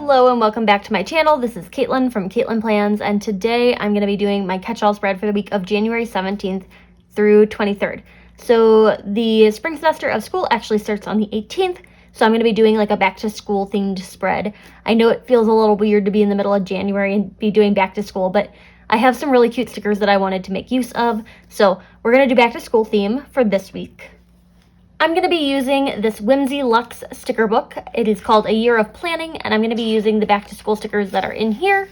Hello and welcome back to my channel. This is Caitlin from Caitlin Plans, and today I'm going to be doing my catch-all spread for the week of January 17th through 23rd. So the spring semester of school actually starts on the 18th, so I'm going to be doing like a back-to-school themed spread. I know it feels a little weird to be in the middle of January and be doing back-to-school, but I have some really cute stickers that I wanted to make use of, so we're going to do back-to-school theme for this week. I'm going to be using this Whimsyluxe sticker book. It is called A Year of Planning, and I'm going to be using the back-to-school stickers that are in here.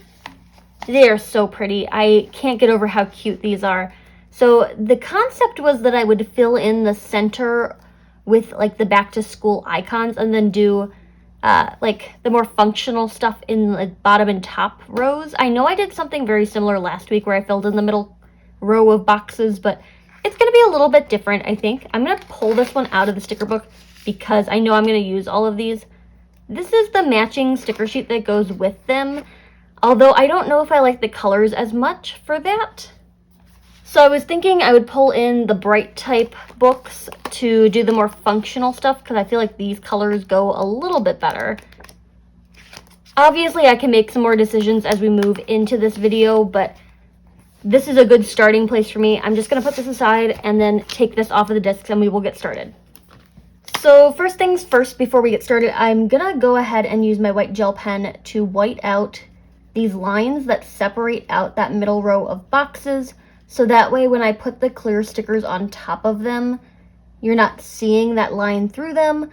They are so pretty. I can't get over how cute these are. So the concept was that I would fill in the center with like the back-to-school icons and then do like the more functional stuff in the bottom and top rows. I know I did something very similar last week where I filled in the middle row of boxes, but it's going to be a little bit different, I think. I'm going to pull this one out of the sticker book because I know I'm going to use all of these. This is the matching sticker sheet that goes with them, although I don't know if I like the colors as much for that. So I was thinking I would pull in the bright type books to do the more functional stuff because I feel like these colors go a little bit better. Obviously, I can make some more decisions as we move into this video, but this is a good starting place for me. I'm just going to put this aside and then take this off of the discs and we will get started. So first things first, before we get started, I'm going to go ahead and use my white gel pen to white out these lines that separate out that middle row of boxes. So that way when I put the clear stickers on top of them, you're not seeing that line through them.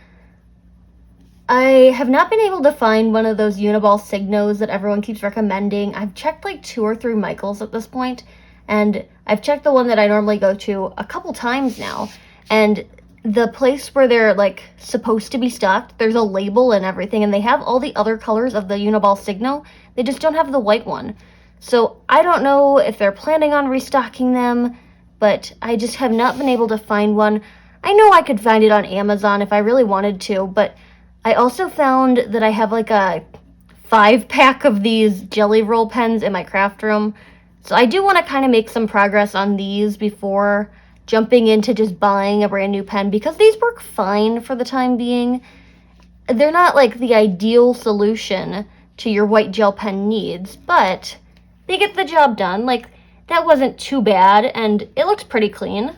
I have not been able to find one of those Uniball Signos that everyone keeps recommending. I've checked like 2 or 3 Michaels at this point, and I've checked the one that I normally go to a couple times now, and the place where they're like supposed to be stocked, there's a label and everything, and they have all the other colors of the Uniball Signo. They just don't have the white one. So I don't know if they're planning on restocking them, but I just have not been able to find one. I know I could find it on Amazon if I really wanted to, but I also found that I have like a 5-pack of these jelly roll pens in my craft room. So I do want to kind of make some progress on these before jumping into just buying a brand new pen, because these work fine for the time being. They're not like the ideal solution to your white gel pen needs, but they get the job done. Like, that wasn't too bad, and it looks pretty clean.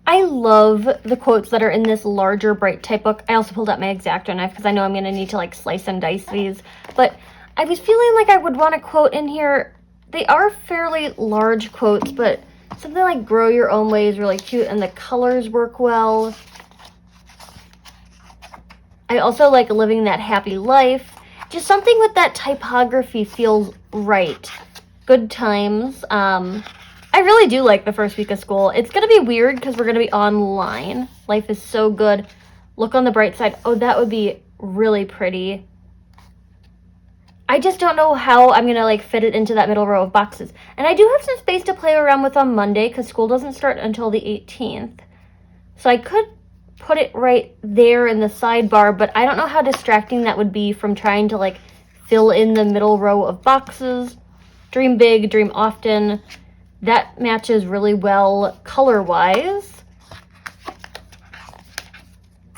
I love the quotes that are in this larger bright type book. I also pulled out my X-Acto knife because I know I'm going to need to like slice and dice these. But I was feeling like I would want a quote in here. They are fairly large quotes, but something like grow your own way is really cute and the colors work well. I also like living that happy life. Just something with that typography feels right. Good times. I really do like the first week of school. It's going to be weird because we're going to be online. Life is so good. Look on the bright side. Oh, that would be really pretty. I just don't know how I'm going to like fit it into that middle row of boxes. And I do have some space to play around with on Monday because school doesn't start until the 18th. So I could put it right there in the sidebar, but I don't know how distracting that would be from trying to like fill in the middle row of boxes. Dream big, dream often. That matches really well color-wise.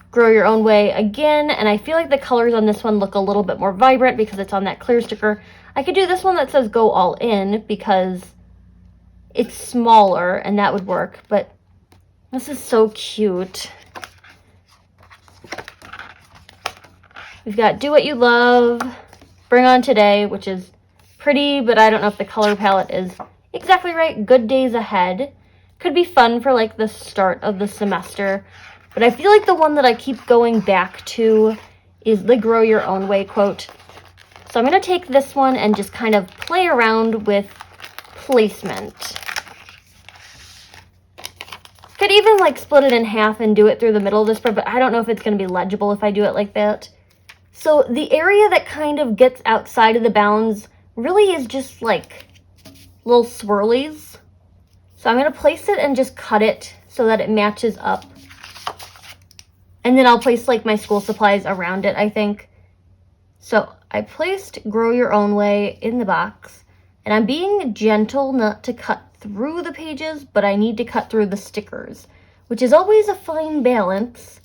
Grow your own way again, and I feel like the colors on this one look a little bit more vibrant because it's on that clear sticker. I could do this one that says go all in because it's smaller and that would work, but this is so cute. We've got Do What You Love, Bring On Today, which is pretty, but I don't know if the color palette is exactly right. Good Days Ahead. Could be fun for like the start of the semester. But I feel like the one that I keep going back to is the Grow Your Own Way quote. So I'm going to take this one and just kind of play around with placement. Could even like split it in half and do it through the middle of this spread, but I don't know if it's going to be legible if I do it like that. So the area that kind of gets outside of the bounds really is just like little swirlies. So I'm going to place it and just cut it so that it matches up. And then I'll place like my school supplies around it, I think. So I placed Grow Your Own Way in the box. And I'm being gentle not to cut through the pages, but I need to cut through the stickers, which is always a fine balance.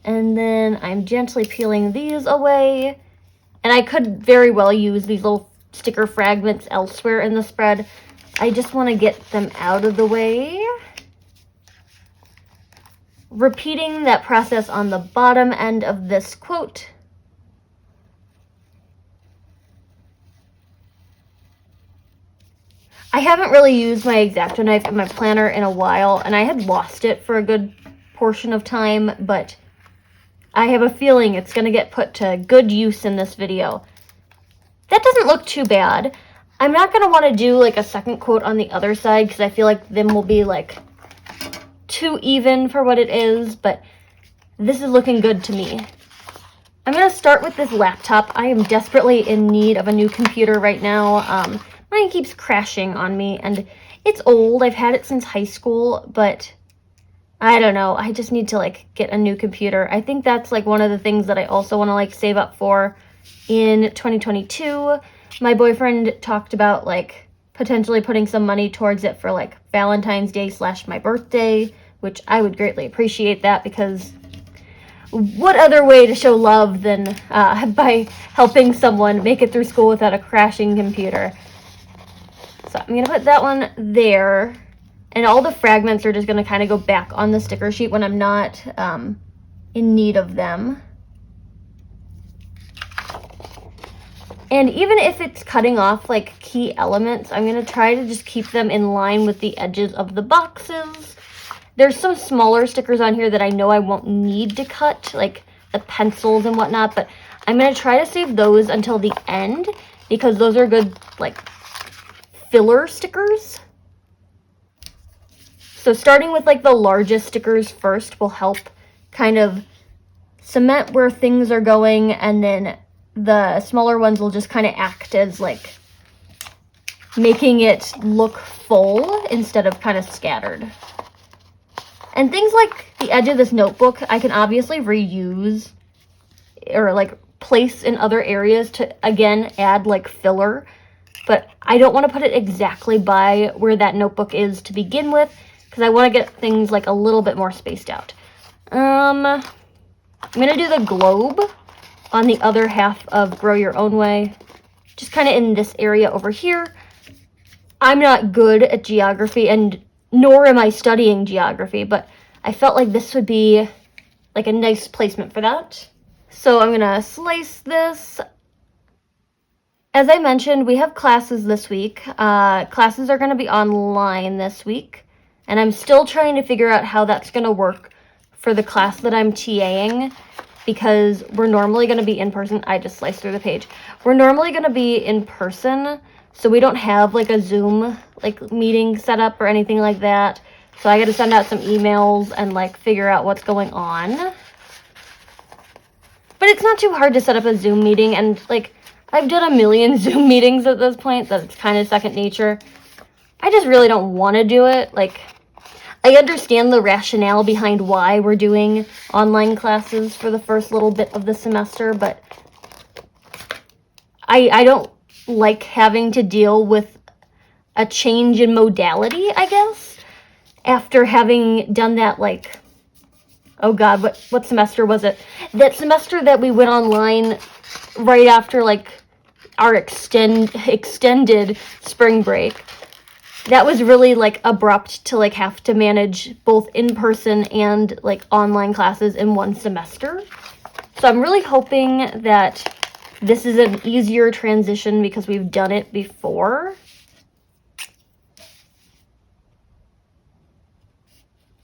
And then I'm gently peeling these away. And I could very well use these little sticker fragments elsewhere in the spread. I just want to get them out of the way. Repeating that process on the bottom end of this quote. I haven't really used my X-Acto knife in my planner in a while, and I had lost it for a good portion of time, but I have a feeling it's going to get put to good use in this video. That doesn't look too bad. I'm not going to want to do like a second quote on the other side because I feel like them will be like too even for what it is, but this is looking good to me. I'm going to start with this laptop. I am desperately in need of a new computer right now. Mine keeps crashing on me, and it's old. I've had it since high school, but I don't know. I just need to like get a new computer. I think that's like one of the things that I also want to like save up for in 2022. My boyfriend talked about like potentially putting some money towards it for like Valentine's Day / my birthday, which I would greatly appreciate that, because what other way to show love than by helping someone make it through school without a crashing computer. So I'm going to put that one there, and all the fragments are just going to kind of go back on the sticker sheet when I'm not in need of them. And even if it's cutting off like key elements, I'm going to try to just keep them in line with the edges of the boxes. There's some smaller stickers on here that I know I won't need to cut, like the pencils and whatnot, but I'm going to try to save those until the end because those are good like filler stickers. So starting with like the largest stickers first will help kind of cement where things are going, and then the smaller ones will just kind of act as like making it look full instead of kind of scattered. And things like the edge of this notebook, I can obviously reuse or like place in other areas to again add like filler, but I don't want to put it exactly by where that notebook is to begin with because I want to get things like a little bit more spaced out. I'm going to do the globe on the other half of Grow Your Own Way, just kind of in this area over here. I'm not good at geography, and nor am I studying geography, but I felt like this would be like a nice placement for that. So I'm going to slice this. As I mentioned, we have classes this week. Classes are going to be online this week, and I'm still trying to figure out how that's going to work for the class that I'm TAing, because we're normally going to be in person. I just sliced through the page. We're normally going to be in person, so we don't have like a Zoom like meeting set up or anything like that. So I got to send out some emails and like figure out what's going on. But it's not too hard to set up a Zoom meeting, and like I've done a million Zoom meetings at this point, that it's kind of second nature. I just really don't want to do it. Like, I understand the rationale behind why we're doing online classes for the first little bit of the semester, but I don't like having to deal with a change in modality, I guess, after having done that, like, oh God, what semester was it? That semester that we went online right after, like, our extended spring break. That was really, like, abrupt to, like, have to manage both in-person and, like, online classes in one semester. So I'm really hoping that this is an easier transition because we've done it before.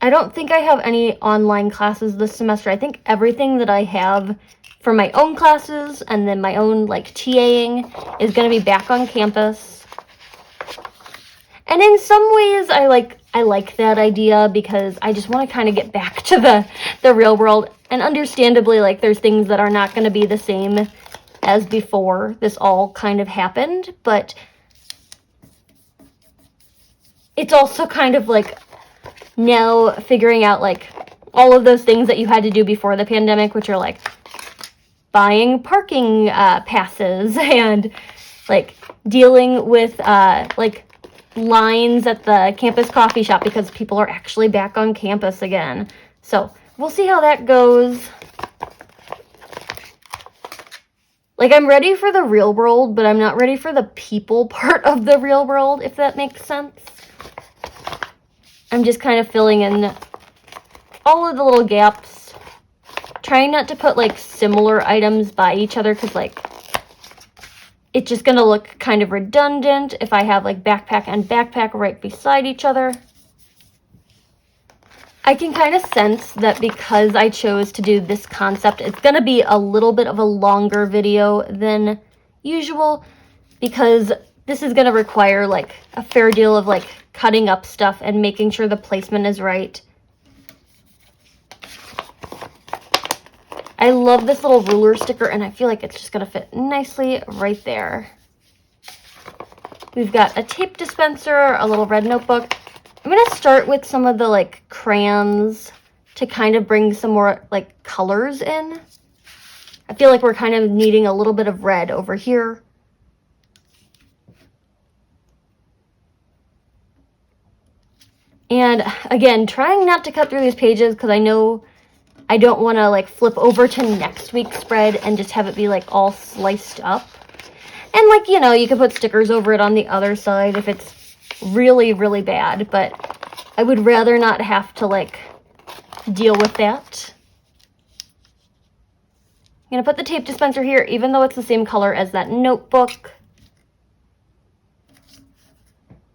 I don't think I have any online classes this semester. I think everything that I have for my own classes and then my own, like, TAing is going to be back on campus. And in some ways, I like that idea because I just want to kind of get back to the real world. And understandably, like, there's things that are not going to be the same as before this all kind of happened. But it's also kind of like now figuring out, like, all of those things that you had to do before the pandemic, which are like buying parking passes and like dealing with like lines at the campus coffee shop because people are actually back on campus again. So we'll see how that goes. Like, I'm ready for the real world, but I'm not ready for the people part of the real world, if that makes sense. I'm just kind of filling in all of the little gaps. Trying not to put, like, similar items by each other, because, like, it's just going to look kind of redundant if I have, like, backpack and backpack right beside each other. I can kind of sense that because I chose to do this concept, it's going to be a little bit of a longer video than usual, because this is going to require, like, a fair deal of, like, cutting up stuff and making sure the placement is right. I love this little ruler sticker, and I feel like it's just going to fit nicely right there. We've got a tape dispenser, a little red notebook. I'm going to start with some of the, like, crayons to kind of bring some more, like, colors in. I feel like we're kind of needing a little bit of red over here. And, again, trying not to cut through these pages because I know I don't want to, like, flip over to next week's spread and just have it be, like, all sliced up. And, like, you know, you can put stickers over it on the other side if it's really, really bad. But I would rather not have to, like, deal with that. I'm going to put the tape dispenser here, even though it's the same color as that notebook.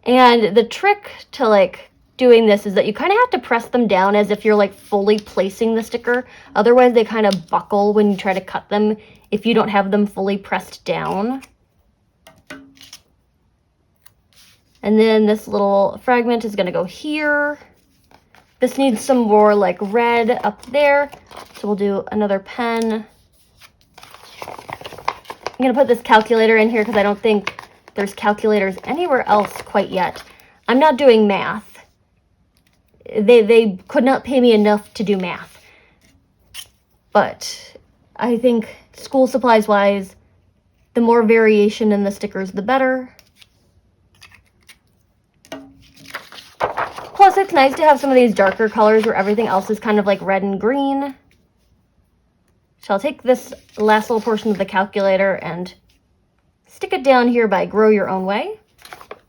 And the trick to, like, doing this is that you kind of have to press them down as if you're, like, fully placing the sticker. Otherwise, they kind of buckle when you try to cut them if you don't have them fully pressed down. And then this little fragment is going to go here. This needs some more, like, red up there. So we'll do another pen. I'm going to put this calculator in here because I don't think there's calculators anywhere else quite yet. I'm not doing math. They could not pay me enough to do math. But I think school supplies wise, the more variation in the stickers, the better. Plus, it's nice to have some of these darker colors where everything else is kind of like red and green. So I'll take this last little portion of the calculator and stick it down here by Grow Your Own Way.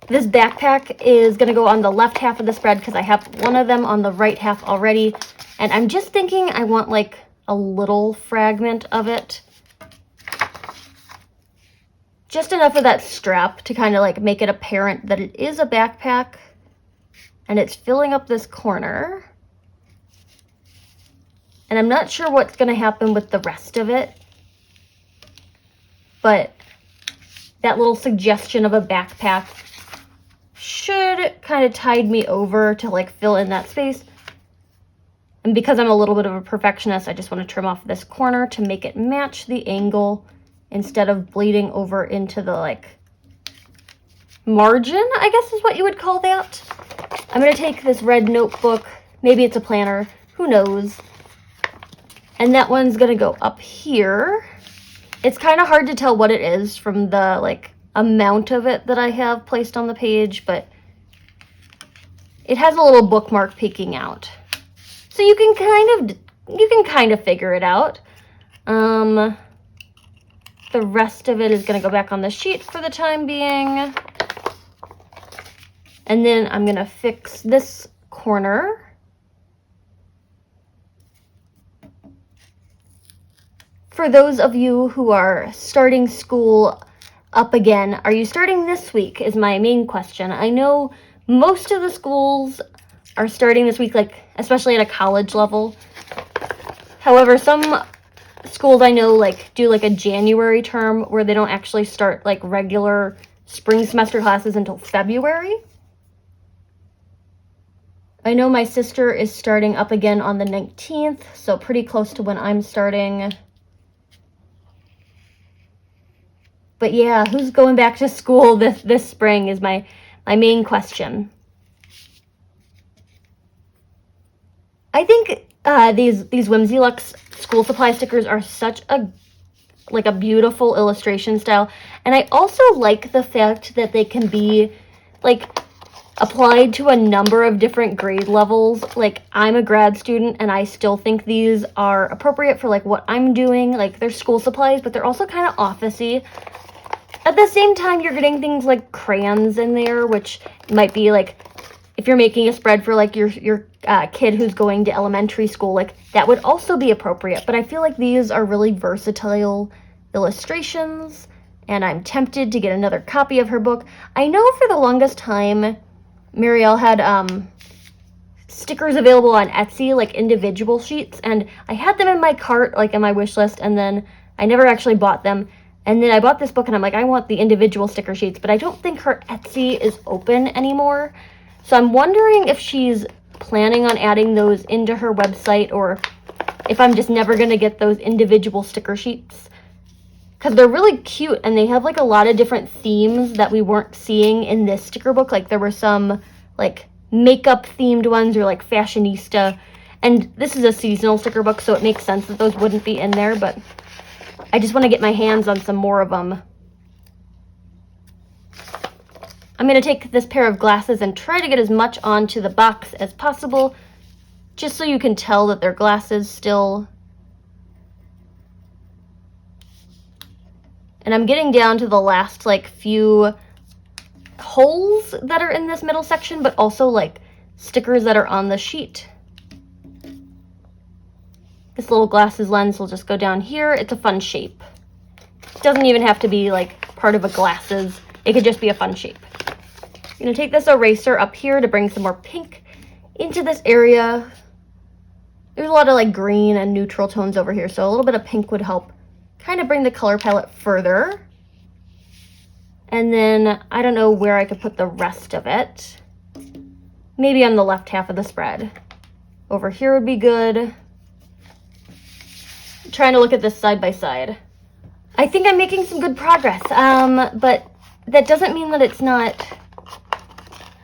This backpack is going to go on the left half of the spread because I have one of them on the right half already. And I'm just thinking I want, like, a little fragment of it. Just enough of that strap to kind of, like, make it apparent that it is a backpack. And it's filling up this corner. And I'm not sure what's going to happen with the rest of it. But that little suggestion of a backpack should kind of tide me over to, like, fill in that space. And because I'm a little bit of a perfectionist, I just want to trim off this corner to make it match the angle instead of bleeding over into the, like, margin, I guess is what you would call that. I'm going to take this red notebook, maybe it's a planner, who knows. And that one's going to go up here. It's kind of hard to tell what it is from the, like, amount of it that I have placed on the page, but it has a little bookmark peeking out. So you can kind of figure it out. The rest of it is going to go back on the sheet for the time being. And then I'm going to fix this corner. For those of you who are starting school up again, are you starting this week is my main question. I know most of the schools are starting this week, like, especially at a college level. However, some schools I know, like, do, like, a January term where they don't actually start, like, regular spring semester classes until February. I know my sister is starting up again on the 19th, so pretty close to when I'm starting. But yeah, who's going back to school this spring is my main question. I think these Whimsyluxe school supply stickers are such a beautiful illustration style, and I also like the fact that they can be, like, applied to a number of different grade levels. Like, I'm a grad student and I still think these are appropriate for like what I'm doing. Like, they're school supplies, but they're also kind of office-y. At the same time, you're getting things like crayons in there, which might be like, if you're making a spread for like your kid who's going to elementary school, like that would also be appropriate. But I feel like these are really versatile illustrations, and I'm tempted to get another copy of her book. I know for the longest time, Marielle had stickers available on Etsy, like individual sheets, and I had them in my cart, like in my wish list, and then I never actually bought them. And then I bought this book and I'm like, I want the individual sticker sheets, but I don't think her Etsy is open anymore. So I'm wondering if she's planning on adding those into her website, or if I'm just never going to get those individual sticker sheets. Because they're really cute and they have like a lot of different themes that we weren't seeing in this sticker book. Like there were some like makeup themed ones or like fashionista. And this is a seasonal sticker book, so it makes sense that those wouldn't be in there, but I just want to get my hands on some more of them. I'm going to take this pair of glasses and try to get as much onto the box as possible, just so you can tell that they're glasses still. And I'm getting down to the last like few holes that are in this middle section, but also like stickers that are on the sheet. This little glasses lens will just go down here. It's a fun shape. It doesn't even have to be like part of a glasses. It could just be a fun shape. I'm going to take this eraser up here to bring some more pink into this area. There's a lot of like green and neutral tones over here, so a little bit of pink would help kind of bring the color palette further. And then I don't know where I could put the rest of it. Maybe on the left half of the spread. Over here would be good. Trying to look at this side by side. I think I'm making some good progress, but that doesn't mean that it's not,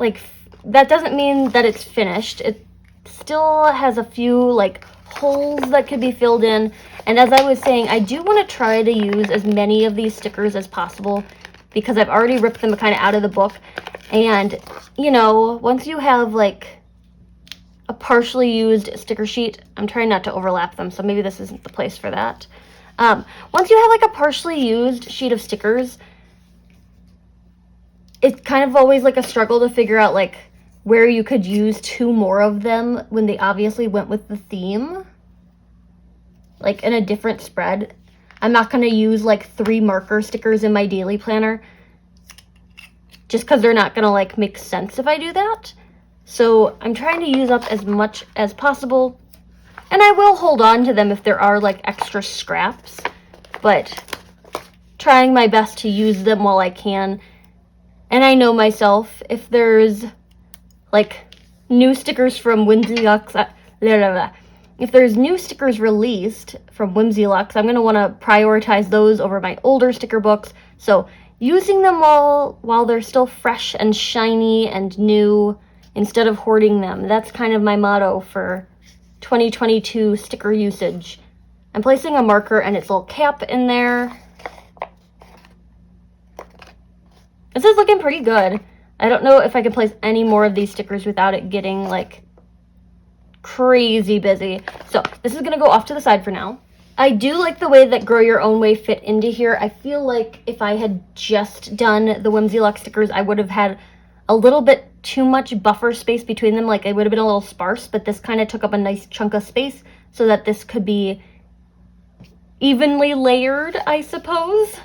like, that doesn't mean that it's finished. It still has a few, like, holes that could be filled in, and as I was saying, I do want to try to use as many of these stickers as possible, because I've already ripped them kind of out of the book, and, you know, once you have, like, a partially used sticker sheet. I'm trying not to overlap them, so maybe this isn't the place for that. Once you have like a partially used sheet of stickers, it's kind of always like a struggle to figure out like where you could use two more of them when they obviously went with the theme. Like in a different spread. I'm not going to use like 3 marker stickers in my daily planner just because they're not going to like make sense if I do that. So I'm trying to use up as much as possible, and I will hold on to them if there are like extra scraps, but trying my best to use them while I can. And I know myself, if there's like new stickers from Whimsyluxe, if there's new stickers released from Whimsyluxe, I'm going to want to prioritize those over my older sticker books. So using them while they're still fresh and shiny and new, instead of hoarding them. That's kind of my motto for 2022 sticker usage. I'm placing a marker and its little cap in there. This is looking pretty good. I don't know if I can place any more of these stickers without it getting like crazy busy. So this is going to go off to the side for now. I do like the way that Grow Your Own Way fit into here. I feel like if I had just done the Whimsyluxe stickers, I would have had a little bit too much buffer space between them. Like it would have been a little sparse, but this kind of took up a nice chunk of space so that this could be evenly layered, I suppose.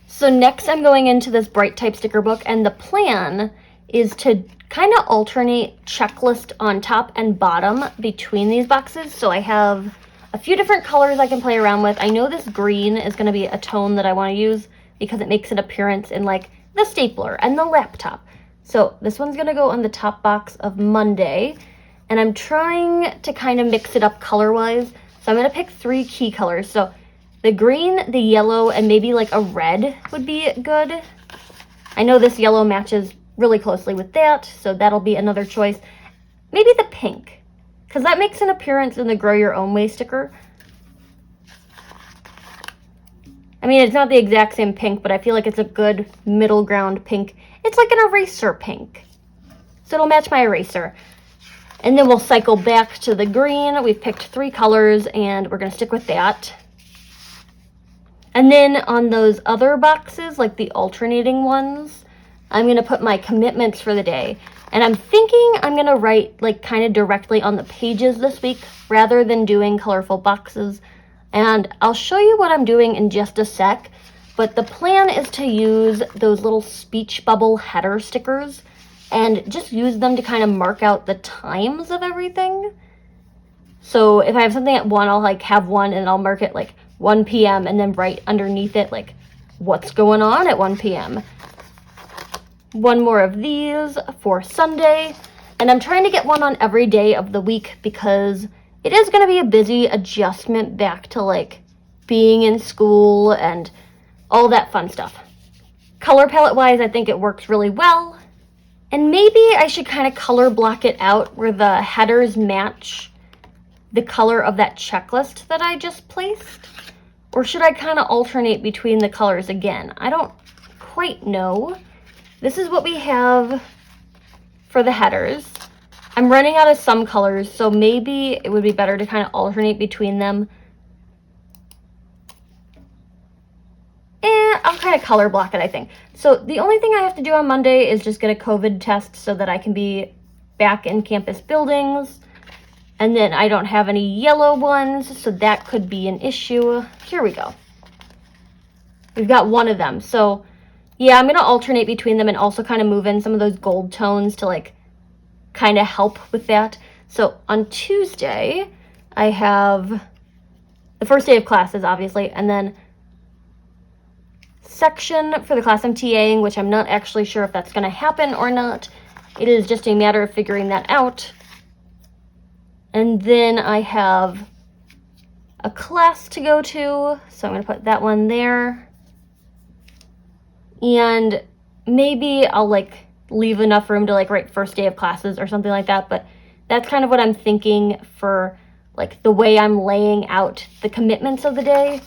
So next I'm going into this bright type sticker book, and the plan is to kind of alternate checklist on top and bottom between these boxes. So I have a few different colors I can play around with. I know this green is going to be a tone that I want to use because it makes an appearance in like the stapler and the laptop. So this one's going to go on the top box of Monday, and I'm trying to kind of mix it up color-wise. So I'm going to pick 3 key colors. So the green, the yellow, and maybe like a red would be good. I know this yellow matches really closely with that, so that'll be another choice. Maybe the pink, because that makes an appearance in the Grow Your Own Way sticker. I mean, it's not the exact same pink, but I feel like it's a good middle ground pink. It's like an eraser pink. so it'll match my eraser. And then we'll cycle back to the green. We've picked 3 colors and we're gonna stick with that. And then on those other boxes, like the alternating ones, I'm gonna put my commitments for the day. And I'm thinking I'm gonna write like kind of directly on the pages this week rather than doing colorful boxes. And I'll show you what I'm doing in just a sec, but the plan is to use those little speech bubble header stickers and just use them to kind of mark out the times of everything. So if I have something at 1, I'll like have 1 and I'll mark it like 1 p.m. and then write underneath it like what's going on at 1 p.m. 1 more of these for Sunday, and I'm trying to get 1 on every day of the week because it is going to be a busy adjustment back to like being in school and all that fun stuff. Color palette wise, I think it works really well, and maybe I should kind of color block it out where the headers match the color of that checklist that I just placed, or should I kind of alternate between the colors again? I don't quite know. This is what we have for the headers. I'm running out of some colors, so maybe it would be better to kind of alternate between them. And I'll kind of color block it, I think. So the only thing I have to do on Monday is just get a COVID test so that I can be back in campus buildings. And then I don't have any yellow ones, so that could be an issue. Here we go. We've got 1 of them, so yeah, I'm gonna alternate between them and also kind of move in some of those gold tones to like kind of help with that. So on Tuesday, I have the first day of classes, obviously, and then section for the class I'm TAing, which I'm not actually sure if that's gonna happen or not. It is just a matter of figuring that out. And then I have a class to go to, so I'm gonna put that one there. And maybe I'll like leave enough room to like write first day of classes or something like that, but that's kind of what I'm thinking for like the way I'm laying out the commitments of the day.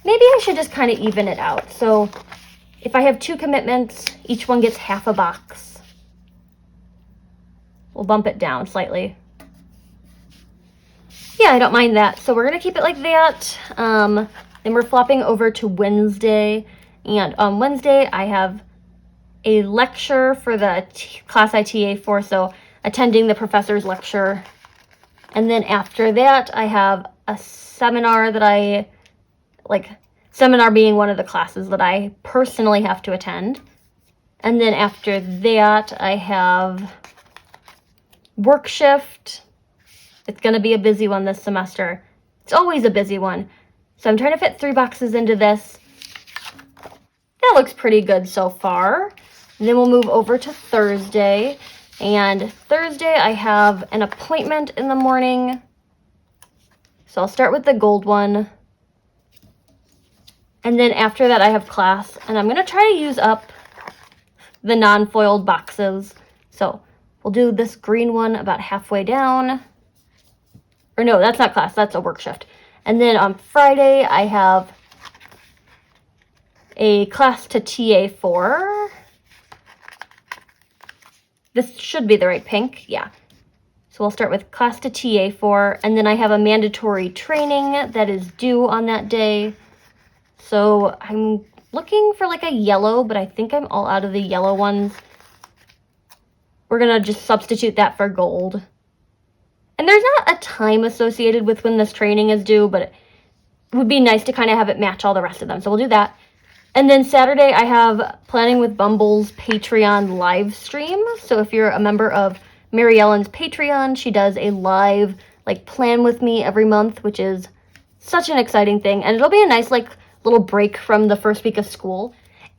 Maybe I should just kind of even it out. So if I have 2 commitments, each one gets half a box. We'll bump it down slightly. Yeah, I don't mind that. So we're gonna keep it like that. Then we're flopping over to Wednesday. And on Wednesday, I have a lecture for the class I TA for, so attending the professor's lecture. And then after that, I have a seminar that seminar being one of the classes that I personally have to attend. And then after that, I have work shift. It's going to be a busy one this semester. It's always a busy one. So I'm trying to fit 3 boxes into this. That looks pretty good so far. And then we'll move over to Thursday. And Thursday I have an appointment in the morning. So I'll start with the gold one. And then after that I have class. And I'm going to try to use up the non-foiled boxes. So we'll do this green one about halfway down. Or no, that's not class. That's a work shift. And then on Friday I have a class to TA for. This should be the right pink, yeah. So we'll start with class to TA for, and then I have a mandatory training that is due on that day. So I'm looking for like a yellow, but I think I'm all out of the yellow ones. We're gonna just substitute that for gold. And there's not a time associated with when this training is due, but it would be nice to kind of have it match all the rest of them. So we'll do that. And then Saturday, I have Planning with Bumble's Patreon live stream. So if you're a member of Mary Ellen's Patreon, she does a live, like, plan with me every month, which is such an exciting thing. And it'll be a nice, like, little break from the first week of school.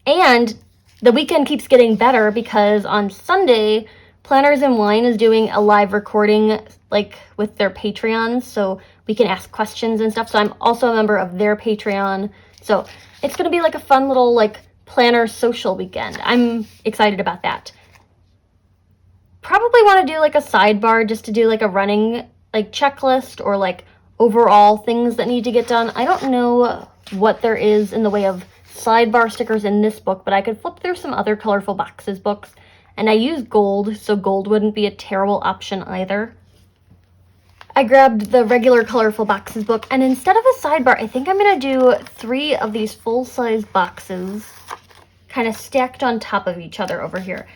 And the weekend keeps getting better because on Sunday, Planners and Wine is doing a live recording, like, with their Patreons. So we can ask questions and stuff. So I'm also a member of their Patreon. So it's going to be like a fun little like planner social weekend. I'm excited about that. Probably want to do like a sidebar just to do like a running like checklist or like overall things that need to get done. I don't know what there is in the way of sidebar stickers in this book, but I could flip through some other colorful boxes books And I use gold, so gold wouldn't be a terrible option either. I grabbed the regular Colorful Boxes book, and instead of a sidebar, I think I'm going to do 3 of these full-size boxes kind of stacked on top of each other over here.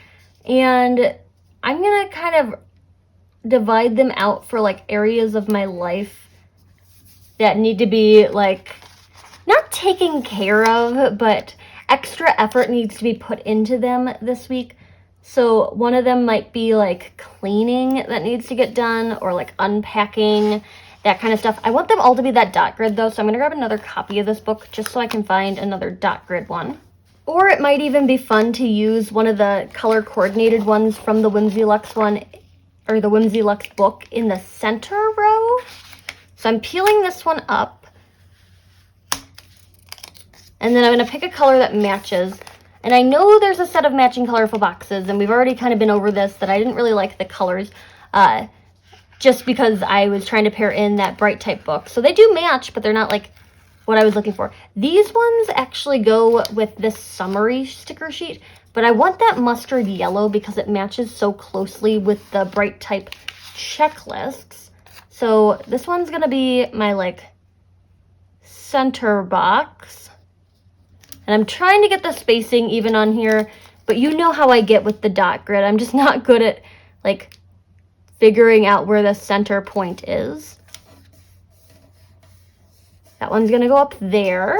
And I'm going to kind of divide them out for like areas of my life that need to be like not taken care of, but extra effort needs to be put into them this week. So one of them might be like cleaning that needs to get done, or like unpacking, that kind of stuff. I want them all to be that dot grid though, so I'm gonna grab another copy of this book just so I can find another dot grid one. Or it might even be fun to use one of the color coordinated ones from the Whimsyluxe one, or the Whimsyluxe book, in the center row. So I'm peeling this one up, and then I'm going to pick a color that matches. And I know there's a set of matching colorful boxes, and we've already kind of been over this, that I didn't really like the colors, just because I was trying to pair in that bright type book. So they do match, but they're not like what I was looking for. These ones actually go with this summary sticker sheet, but I want that mustard yellow because it matches so closely with the bright type checklists. So this one's gonna be my like center box. And I'm trying to get the spacing even on here, but you know how I get with the dot grid. I'm just not good at like figuring out where the center point is. That one's gonna go up there.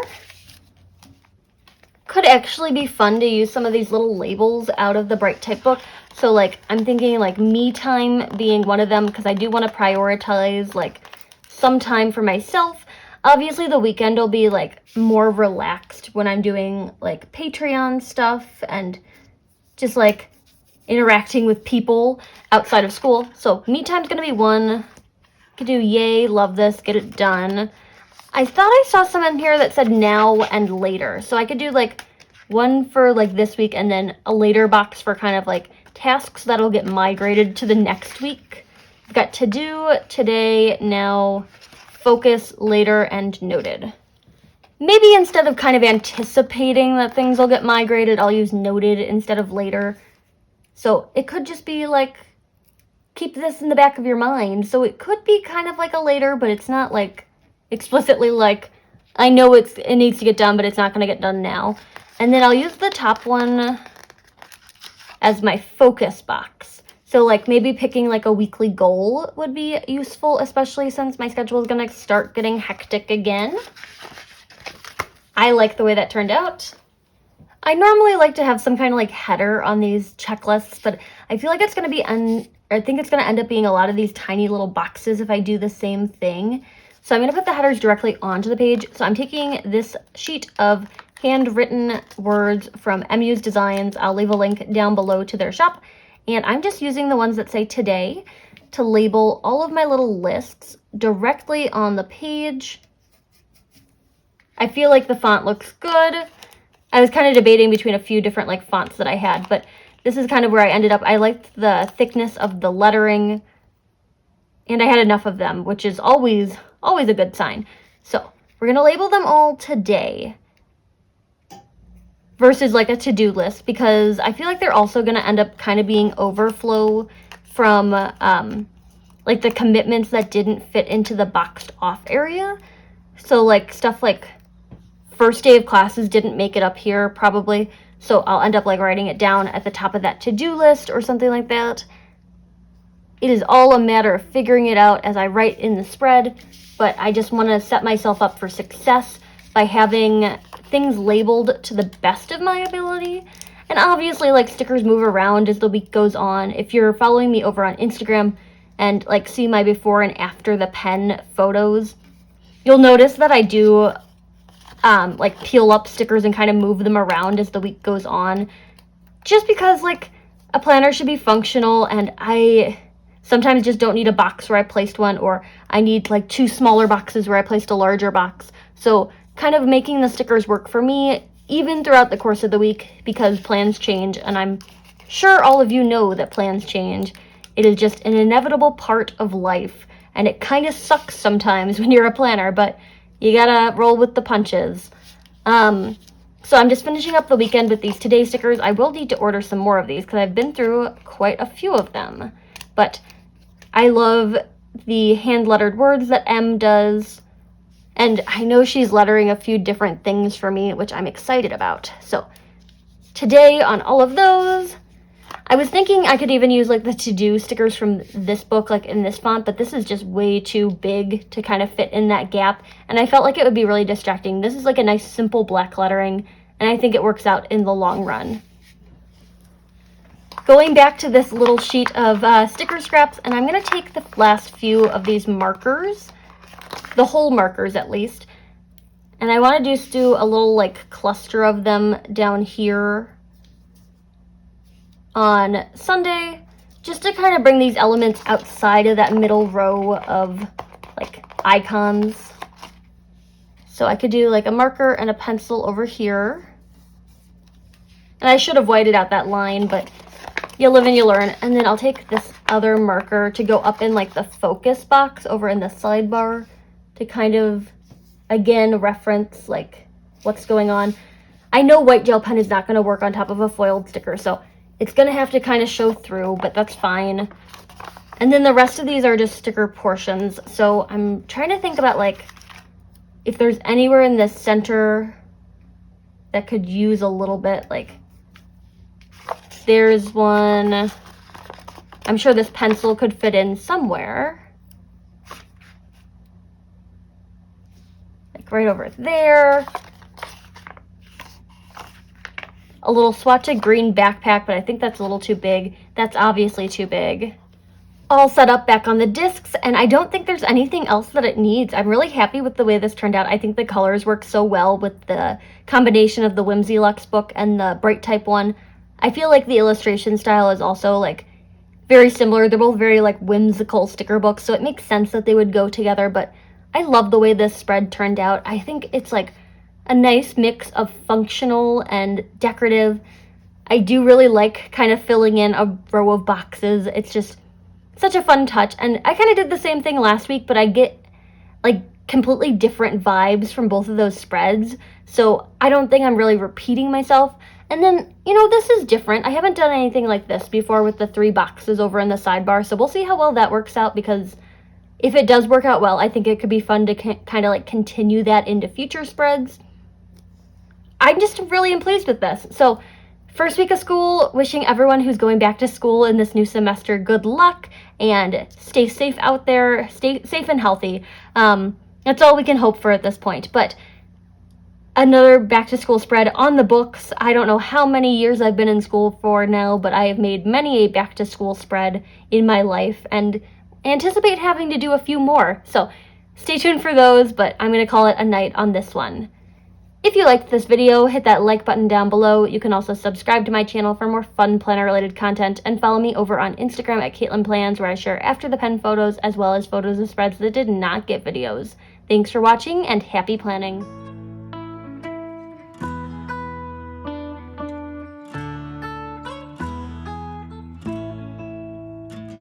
Could actually be fun to use some of these little labels out of the bright type book. So like I'm thinking like me time being one of them, because I do want to prioritize like some time for myself. Obviously the weekend will be like more relaxed when I'm doing like Patreon stuff and just like interacting with people outside of school. So me time's gonna be one. Could do yay, love this, get it done. I thought I saw some in here that said now and later. So I could do like one for like this week and then a later box for kind of like tasks that'll get migrated to the next week. I've got to do, today, now, focus, later, and noted. Maybe instead of kind of anticipating that things will get migrated, I'll use noted instead of later. So it could just be like, keep this in the back of your mind. So it could be kind of like a later, but it's not like explicitly like, I know it needs to get done, but it's not going to get done now. And then I'll use the top one as my focus box. So like maybe picking like a weekly goal would be useful, especially since my schedule is going to start getting hectic again. I like the way that turned out. I normally like to have some kind of like header on these checklists, but I feel like it's going to be, I think it's going to end up being a lot of these tiny little boxes if I do the same thing. So I'm going to put the headers directly onto the page. So I'm taking this sheet of handwritten words from MU's Designs. I'll leave a link down below to their shop. And I'm just using the ones that say today to label all of my little lists directly on the page. I feel like the font looks good. I was kind of debating between a few different like fonts that I had, but this is kind of where I ended up. I liked the thickness of the lettering, and I had enough of them, which is always a good sign. So we're going to label them all today versus like a to-do list, because I feel like they're also going to end up kind of being overflow from like the commitments that didn't fit into the boxed off area. So like stuff like first day of classes didn't make it up here probably. So I'll end up like writing it down at the top of that to-do list or something like that. It is all a matter of figuring it out as I write in the spread, but I just want to set myself up for success by having things labeled to the best of my ability. And obviously, like, stickers move around as the week goes on. If you're following me over on Instagram and like see my before and after the pen photos, you'll notice that I do like peel up stickers and kind of move them around as the week goes on, just because like a planner should be functional, and I sometimes just don't need a box where I placed one, or I need like 2 smaller boxes where I placed a larger box. So kind of making the stickers work for me even throughout the course of the week, because plans change, and I'm sure all of you know that plans change. It is just an inevitable part of life, and it kind of sucks sometimes when you're a planner, but you gotta roll with the punches. So I'm just finishing up the weekend with these Today stickers. I will need to order some more of these because I've been through quite a few of them. But I love the hand-lettered words that M does. And I know she's lettering a few different things for me, which I'm excited about. So today on all of those, I was thinking I could even use like the to-do stickers from this book, like in this font, but this is just way too big to kind of fit in that gap. And I felt like it would be really distracting. This is like a nice simple black lettering, and I think it works out in the long run. Going back to this little sheet of sticker scraps, and I'm going to take the last few of these markers, the whole markers at least, and I want to just do a little like cluster of them down here on Sunday, just to kind of bring these elements outside of that middle row of like icons. So I could do like a marker and a pencil over here. And I should have whited out that line, but you live and you learn. And then I'll take this other marker to go up in like the focus box over in the sidebar to kind of, again, reference like what's going on. I know white gel pen is not going to work on top of a foiled sticker, so it's going to have to kind of show through, but that's fine. And then the rest of these are just sticker portions. So I'm trying to think about like if there's anywhere in the center that could use a little bit, like there's one. I'm sure this pencil could fit in somewhere. Like right over there. A little swatched green backpack, but I think that's a little too big. That's obviously too big. All set up back on the discs, and I don't think there's anything else that it needs. I'm really happy with the way this turned out. I think the colors work so well with the combination of the Whimsyluxe book and the Bright Type one. I feel like the illustration style is also like very similar. They're both very like whimsical sticker books, so it makes sense that they would go together, but I love the way this spread turned out. I think it's like a nice mix of functional and decorative. I do really like kind of filling in a row of boxes. It's just such a fun touch. And I kind of did the same thing last week, but I get like completely different vibes from both of those spreads. So I don't think I'm really repeating myself. And then, you know, this is different. I haven't done anything like this before with the 3 boxes over in the sidebar. So we'll see how well that works out, because if it does work out well, I think it could be fun to kind of like continue that into future spreads. I'm just really pleased with this. So first week of school, wishing everyone who's going back to school in this new semester good luck, and stay safe out there, stay safe and healthy. That's all we can hope for at this point. But another back to school spread on the books. I don't know how many years I've been in school for now, but I have made many a back to school spread in my life and anticipate having to do a few more. So stay tuned for those, but I'm going to call it a night on this one. If you liked this video, hit that like button down below. You can also subscribe to my channel for more fun planner-related content, and follow me over on Instagram at CaitlinPlans, where I share after the pen photos as well as photos of spreads that did not get videos. Thanks for watching, and happy planning!